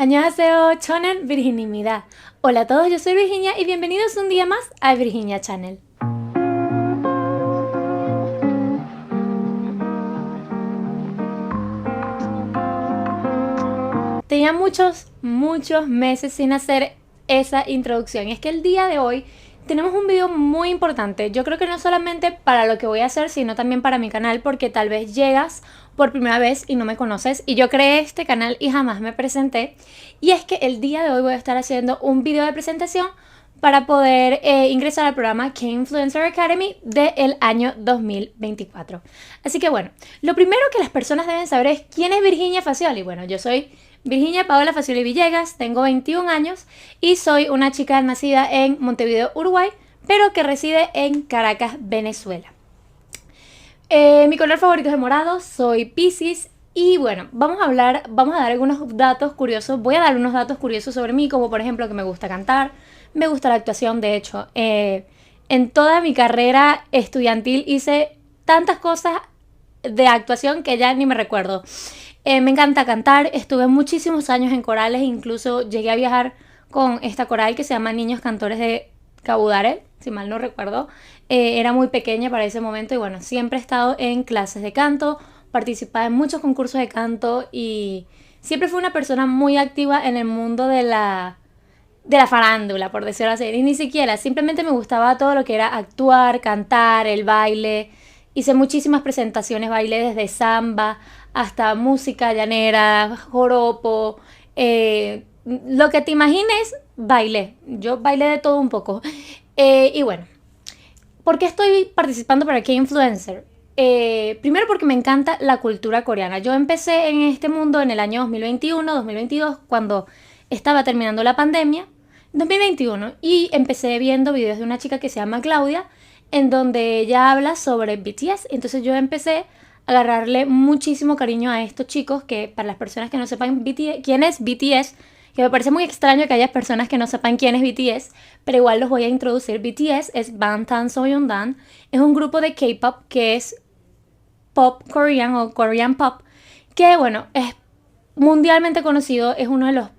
안녕하세요, 저는 Virginimida. Hola a todos, yo soy Virginia y bienvenidos un día más a Virginia Channel. Tenía muchos meses sin hacer esa introducción y es que el día de hoy tenemos un video muy importante. Yo creo que no solamente para lo que voy a hacer, sino también para mi canal, porque tal vez llegas por primera vez y no me conoces y yo creé este canal y jamás me presenté, y es que el día de hoy voy a estar haciendo un video de presentación para poder ingresar al programa K-Influencer Academy del año 2024. Así que bueno, lo primero que las personas deben saber es quién es Virginia Facioli. Bueno, yo soy Virginia Paola Facioli Villegas, tengo 21 años y soy una chica nacida en Montevideo, Uruguay, pero que reside en Caracas, Venezuela. Mi color favorito es el morado, soy Piscis y bueno, vamos a dar algunos datos curiosos. Voy a dar unos datos curiosos sobre mí, como por ejemplo que me gusta cantar, me gusta la actuación. De hecho, en toda mi carrera estudiantil hice tantas cosas de actuación que ya ni me recuerdo. Me encanta cantar, estuve muchísimos años en corales, incluso llegué a viajar con esta coral que se llama Niños Cantores de Cabudare, si mal no recuerdo. Era muy pequeña para ese momento y bueno, siempre he estado en clases de canto, participaba en muchos concursos de canto y siempre fui una persona muy activa en el mundo de la farándula, por decirlo así. Y ni siquiera, simplemente me gustaba todo lo que era actuar, cantar, el baile. Hice muchísimas presentaciones, bailé desde samba hasta música llanera, joropo, lo que te imagines, bailé. Yo bailé de todo un poco. Y bueno, ¿por qué estoy participando para K-Influencer? Primero porque me encanta la cultura coreana. Yo empecé en este mundo en el año 2021, 2022, cuando estaba terminando la pandemia, 2021, y empecé viendo videos de una chica que se llama Claudia, en donde ella habla sobre BTS. Entonces yo empecé a agarrarle muchísimo cariño a estos chicos, que para las personas que no sepan quién es BTS, que me parece muy extraño que haya personas que no sepan quién es BTS, pero igual los voy a introducir. BTS es Bangtan Sonyeondan, es un grupo de K-pop que es pop corean o Korean pop, que bueno, es mundialmente conocido, es uno de los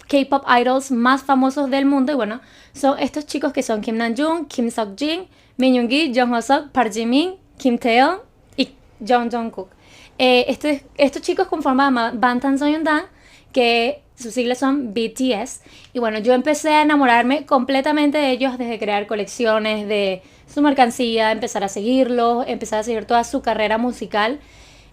K-pop idols más famosos del mundo. Y bueno, son estos chicos que son Kim Namjoon, Kim Seokjin, Min Yoongi, Jung Hoseok, Park Jimin, Kim Taeyeon y Jung Jungkook. Estos chicos conforman Bangtan Sonyeondan, que sus siglas son BTS. Y bueno, yo empecé a enamorarme completamente de ellos desde crear colecciones de su mercancía, empezar a seguirlos, empezar a seguir toda su carrera musical.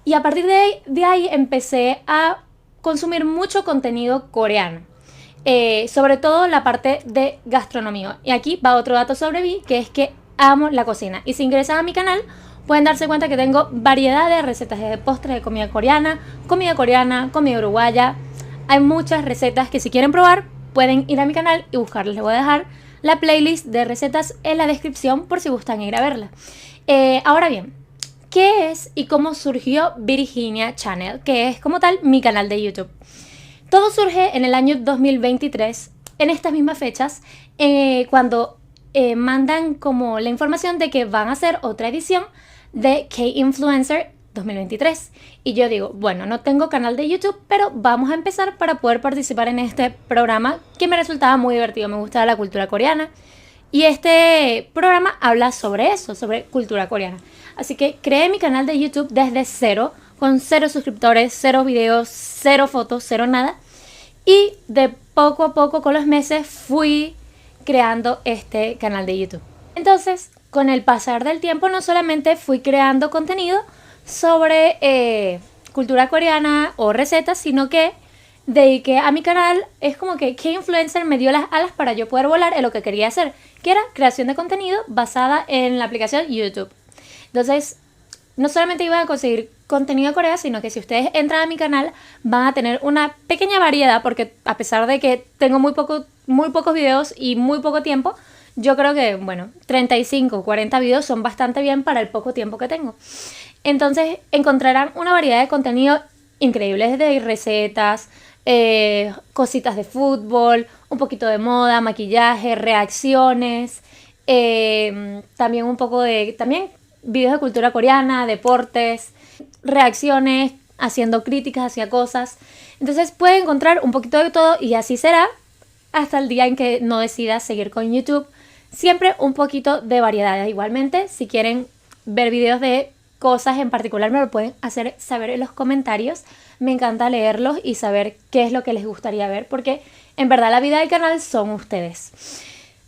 Y a partir de ahí empecé a consumir mucho contenido coreano. Sobre todo la parte de gastronomía. Y aquí va otro dato sobre mí, que es que amo la cocina. Y si ingresan a mi canal, pueden darse cuenta que tengo variedad de recetas de postres de comida coreana, comida uruguaya. Hay muchas recetas que si quieren probar, pueden ir a mi canal y buscarlas. Les voy a dejar la playlist de recetas en la descripción por si gustan ir a verla. Ahora bien, ¿qué es y cómo surgió Virginia Channel? Que es como tal mi canal de YouTube. Todo surge en el año 2023, en estas mismas fechas, cuando mandan como la información de que van a hacer otra edición de K-Influencer 2023. Y yo digo, bueno, no tengo canal de YouTube, pero vamos a empezar para poder participar en este programa que me resultaba muy divertido. Me gustaba la cultura coreana y este programa habla sobre eso, sobre cultura coreana. Así que creé mi canal de YouTube desde cero, con 0 suscriptores, 0 videos, 0 fotos, 0 nada. Y de poco a poco con los meses fui creando este canal de YouTube. Entonces, con el pasar del tiempo, no solamente fui creando contenido sobre cultura coreana o recetas, sino que dediqué a mi canal, es como que K-Influencer me dio las alas para yo poder volar en lo que quería hacer, que era creación de contenido basada en la aplicación YouTube. Entonces, no solamente iban a conseguir contenido de Corea, sino que si ustedes entran a mi canal van a tener una pequeña variedad, porque a pesar de que tengo muy pocos videos y muy poco tiempo, yo creo que, bueno, 35 o 40 videos son bastante bien para el poco tiempo que tengo. Entonces encontrarán una variedad de contenido increíbles, de recetas, cositas de fútbol, un poquito de moda, maquillaje, reacciones, también un poco de videos de cultura coreana, deportes, reacciones, haciendo críticas hacia cosas. Entonces pueden encontrar un poquito de todo y así será hasta el día en que no decidas seguir con YouTube. Siempre un poquito de variedad. Igualmente, si quieren ver videos de cosas en particular, me lo pueden hacer saber en los comentarios. Me encanta leerlos y saber qué es lo que les gustaría ver, porque en verdad la vida del canal son ustedes.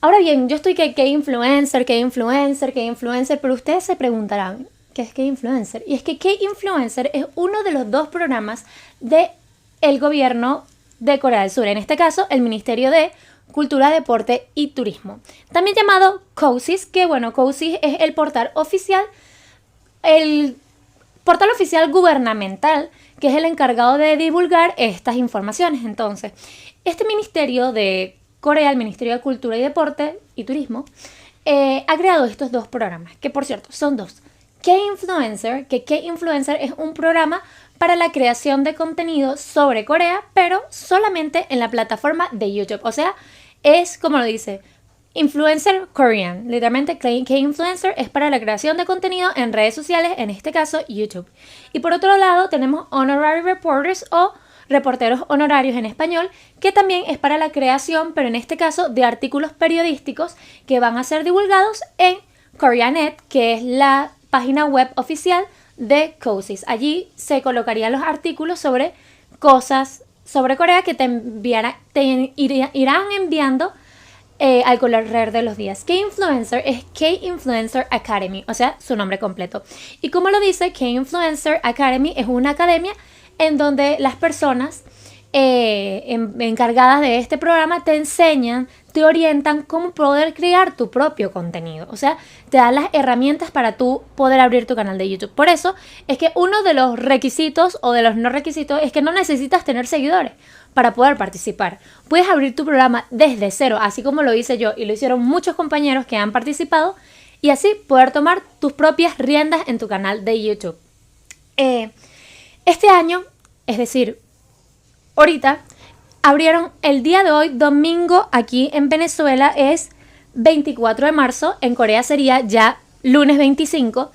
Ahora bien, yo estoy que influencer, pero ustedes se preguntarán, ¿qué es K-Influencer? Y es que K-Influencer es uno de los 2 programas del gobierno de Corea del Sur. En este caso, el Ministerio de Cultura, Deporte y Turismo. También llamado KOSIS, que bueno, KOSIS es el portal oficial gubernamental, que es el encargado de divulgar estas informaciones. Entonces, este ministerio de Corea, el Ministerio de Cultura y Deporte y Turismo, ha creado estos 2 programas, que por cierto son 2. K-Influencer, que K-Influencer es un programa para la creación de contenido sobre Corea, pero solamente en la plataforma de YouTube. O sea, es como lo dice, Influencer Korean. Literalmente, K-Influencer es para la creación de contenido en redes sociales, en este caso YouTube. Y por otro lado tenemos Honorary Reporters o reporteros honorarios en español, que también es para la creación, pero en este caso de artículos periodísticos que van a ser divulgados en Koreanet, que es la página web oficial de KOSIS. Allí se colocarían los artículos sobre cosas sobre Corea que te irán enviando al correr de los días. K-Influencer es K-Influencer Academy, o sea, su nombre completo. Y como lo dice, K-Influencer Academy es una academia en donde las personas encargadas de este programa te enseñan, te orientan cómo poder crear tu propio contenido. O sea, te dan las herramientas para tú poder abrir tu canal de YouTube. Por eso es que uno de los requisitos o de los no requisitos es que no necesitas tener seguidores para poder participar. Puedes abrir tu programa desde cero, así como lo hice yo y lo hicieron muchos compañeros que han participado, y así poder tomar tus propias riendas en tu canal de YouTube. Este año, es decir, ahorita, abrieron el día de hoy, domingo, aquí en Venezuela es 24 de marzo, en Corea sería ya lunes 25.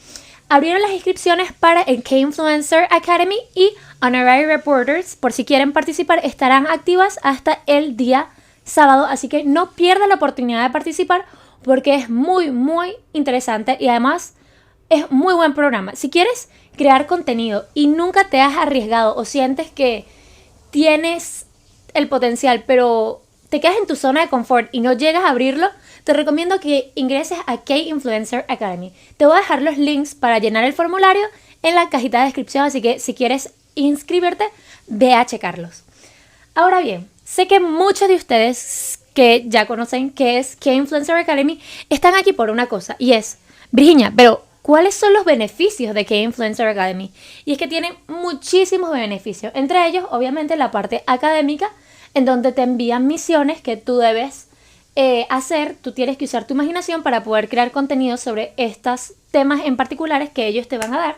Abrieron las inscripciones para el K-Influencer Academy y Honorary Reporters. Por si quieren participar, estarán activas hasta el día sábado, así que no pierdan la oportunidad de participar porque es muy, muy interesante y además es muy buen programa. Si quieres crear contenido y nunca te has arriesgado o sientes que tienes el potencial, pero te quedas en tu zona de confort y no llegas a abrirlo, te recomiendo que ingreses a K-Influencer Academy. Te voy a dejar los links para llenar el formulario en la cajita de descripción, así que si quieres inscribirte, ve a checarlos. Ahora bien, sé que muchos de ustedes que ya conocen qué es K-Influencer Academy están aquí por una cosa, y es, Virginia, pero ¿cuáles son los beneficios de K-Influencer Academy? Y es que tienen muchísimos beneficios, entre ellos obviamente la parte académica, en donde te envían misiones que tú debes hacer. Tú tienes que usar tu imaginación para poder crear contenido sobre estos temas en particulares que ellos te van a dar,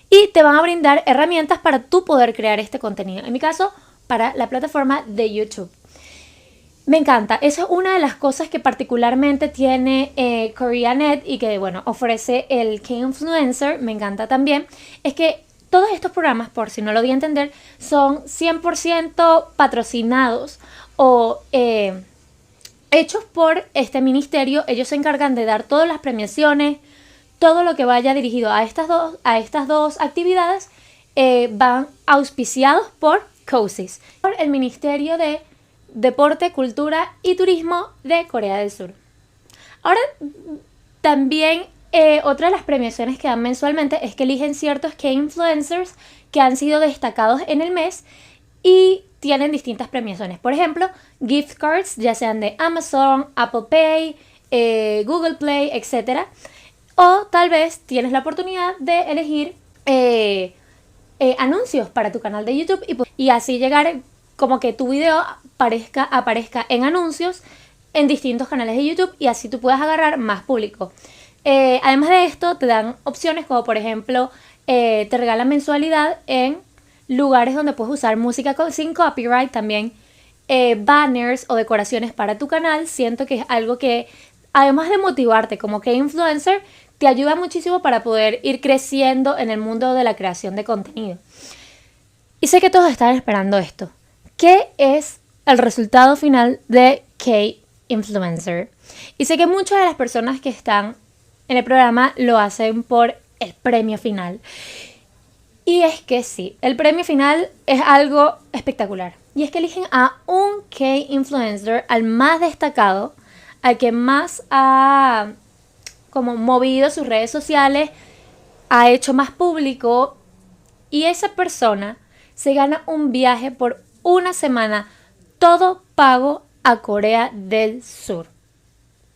y te van a brindar herramientas para tú poder crear este contenido, en mi caso para la plataforma de YouTube. Me encanta, esa es una de las cosas que particularmente tiene Koreanet y que bueno, ofrece el K-Influencer, me encanta también, es que todos estos programas, por si no lo di a entender, son 100% patrocinados o hechos por este ministerio. Ellos se encargan de dar todas las premiaciones, todo lo que vaya dirigido a estas dos actividades van auspiciados por KOSIS, por el Ministerio de Deporte, Cultura y Turismo de Corea del Sur. Ahora, también otra de las premiaciones que dan mensualmente es que eligen ciertos K-Influencers que han sido destacados en el mes y tienen distintas premiaciones. Por ejemplo, gift cards, ya sean de Amazon, Apple Pay, Google Play, etc. O tal vez tienes la oportunidad de elegir anuncios para tu canal de YouTube y así llegar como que tu video aparezca en anuncios en distintos canales de YouTube y así tú puedas agarrar más público. Además de esto, te dan opciones como por ejemplo, te regalan mensualidad en lugares donde puedes usar música sin copyright, también banners o decoraciones para tu canal. Siento que es algo que, además de motivarte como que influencer, te ayuda muchísimo para poder ir creciendo en el mundo de la creación de contenido. Y sé que todos están esperando esto. ¿Qué es el resultado final de K-Influencer? Y sé que muchas de las personas que están en el programa lo hacen por el premio final. Y es que sí, el premio final es algo espectacular. Y es que eligen a un K-Influencer, al más destacado, al que más ha como movido sus redes sociales, ha hecho más público, y esa persona se gana un viaje por una semana, todo pago, a Corea del Sur.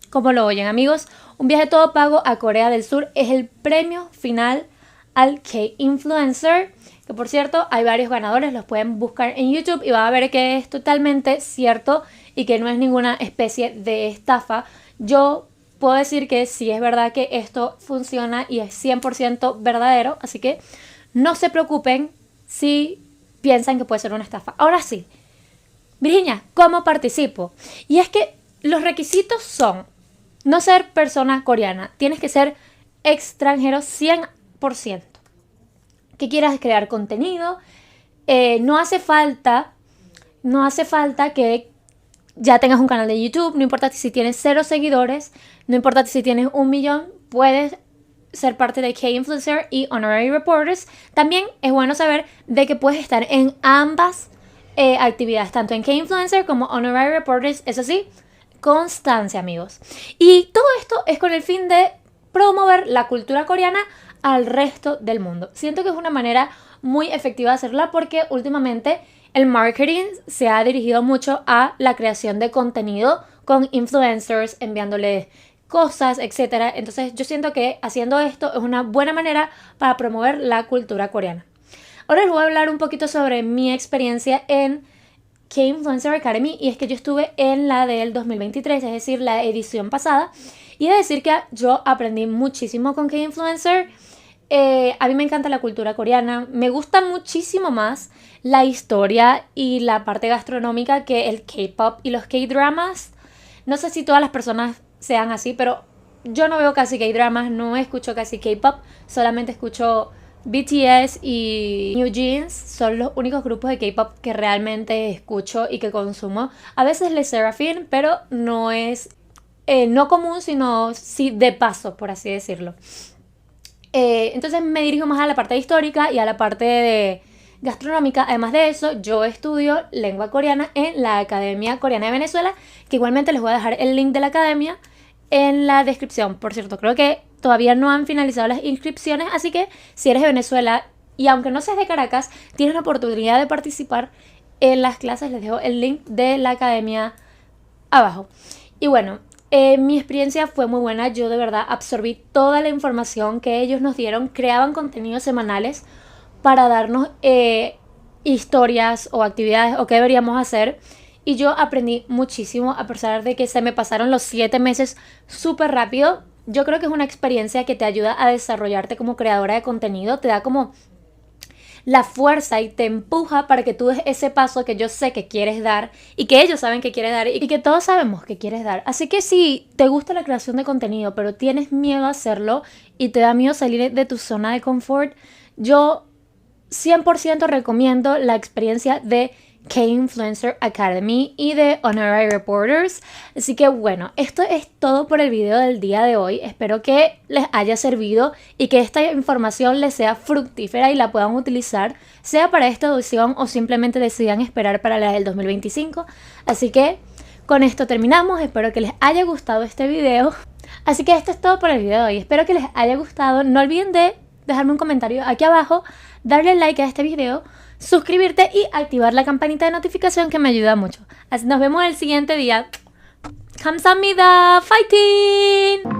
Como lo oyen, amigos, un viaje todo pago a Corea del Sur es el premio final al K-Influencer, que por cierto hay varios ganadores, los pueden buscar en YouTube y van a ver que es totalmente cierto y que no es ninguna especie de estafa. Yo puedo decir que sí es verdad que esto funciona y es 100% verdadero, así que no se preocupen si piensan que puede ser una estafa. Ahora sí, Virginia, ¿cómo participo? Y es que los requisitos son no ser persona coreana, tienes que ser extranjero 100%, que quieras crear contenido, no hace falta que ya tengas un canal de YouTube, no importa si tienes 0 seguidores, no importa si tienes 1 millón, puedes ser parte de K-Influencer y Honorary Reporters. También es bueno saber de que puedes estar en ambas actividades, tanto en K-Influencer como Honorary Reporters, eso sí, constancia, amigos. Y todo esto es con el fin de promover la cultura coreana al resto del mundo. Siento que es una manera muy efectiva de hacerla porque últimamente el marketing se ha dirigido mucho a la creación de contenido con influencers, enviándoles cosas, etc. Entonces yo siento que haciendo esto es una buena manera para promover la cultura coreana. Ahora les voy a hablar un poquito sobre mi experiencia en K-Influencer Academy, y es que yo estuve en la del 2023, es decir, la edición pasada, y he de decir que yo aprendí muchísimo con K-Influencer. A mí me encanta la cultura coreana, me gusta muchísimo más la historia y la parte gastronómica que el K-pop y los K-dramas. No sé si todas las personas sean así, pero yo no veo casi K-dramas, no escucho casi K-pop, solamente escucho BTS y New Jeans. Son los únicos grupos de K-pop que realmente escucho y que consumo. A veces Les Seraphine, pero no es no común, sino sí de paso, por así decirlo. Entonces me dirijo más a la parte histórica y a la parte de gastronómica. Además de eso, yo estudio lengua coreana en la Academia Coreana de Venezuela, que igualmente les voy a dejar el link de la academia en la descripción. Por cierto, creo que todavía no han finalizado las inscripciones, así que si eres de Venezuela y aunque no seas de Caracas, tienes la oportunidad de participar en las clases. Les dejo el link de la academia abajo. Y bueno, mi experiencia fue muy buena. Yo de verdad absorbí toda la información que ellos nos dieron. Creaban contenidos semanales para darnos historias o actividades o qué deberíamos hacer. Y yo aprendí muchísimo a pesar de que se me pasaron los 7 meses súper rápido. Yo creo que es una experiencia que te ayuda a desarrollarte como creadora de contenido. Te da como la fuerza y te empuja para que tú des ese paso que yo sé que quieres dar y que ellos saben que quieres dar y que todos sabemos que quieres dar. Así que si te gusta la creación de contenido pero tienes miedo a hacerlo y te da miedo salir de tu zona de confort, yo 100% recomiendo la experiencia de K-Influencer Academy y de Honorary Reporters. Así que bueno, esto es todo por el video del día de hoy. Espero que les haya servido y que esta información les sea fructífera y la puedan utilizar, sea para esta edición o simplemente decidan esperar para la del 2025. Así que con esto terminamos. Espero que les haya gustado este video. Así que esto es todo por el video de hoy. Espero que les haya gustado. No olviden de dejarme un comentario aquí abajo, darle like a este video, suscribirte y activar la campanita de notificación, que me ayuda mucho. Así nos vemos el siguiente día. 감사합니다. Fighting!